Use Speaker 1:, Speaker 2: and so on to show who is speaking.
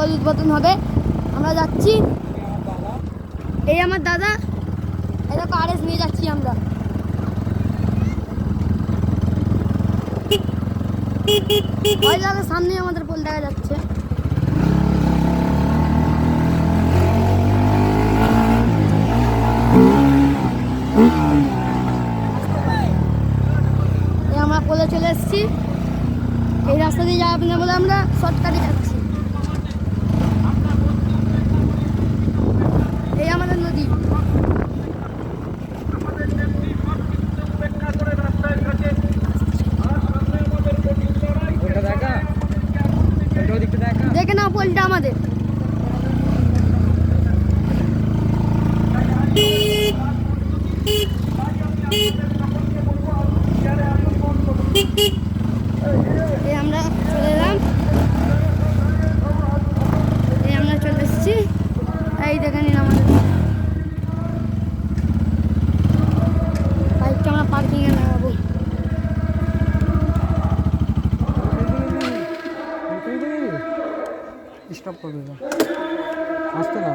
Speaker 1: জল উদ্বোধন হবে। আমরা যাচ্ছি, এই আমার দাদা, এটা আরএস নিয়ে যাচ্ছি আমরা। ওই দাদা সামনে আমাদের পোল দেখা যাচ্ছে। আমরা পোলে চলে এসেছি। এই রাস্তা দিয়ে যাওয়া না বলে আমরা শর্টকাটে যাচ্ছি। এই আমাদের নদী। দেখে নাও পোলটা আমাদের। এই আমরা চলে এলাম, এই আমরা চলে এসেছি। এই দেখে নিন আমাদের বাইকটা আমরা পার্কিংয়ে লাগাবো।
Speaker 2: স্টপ করবে, আসতে না।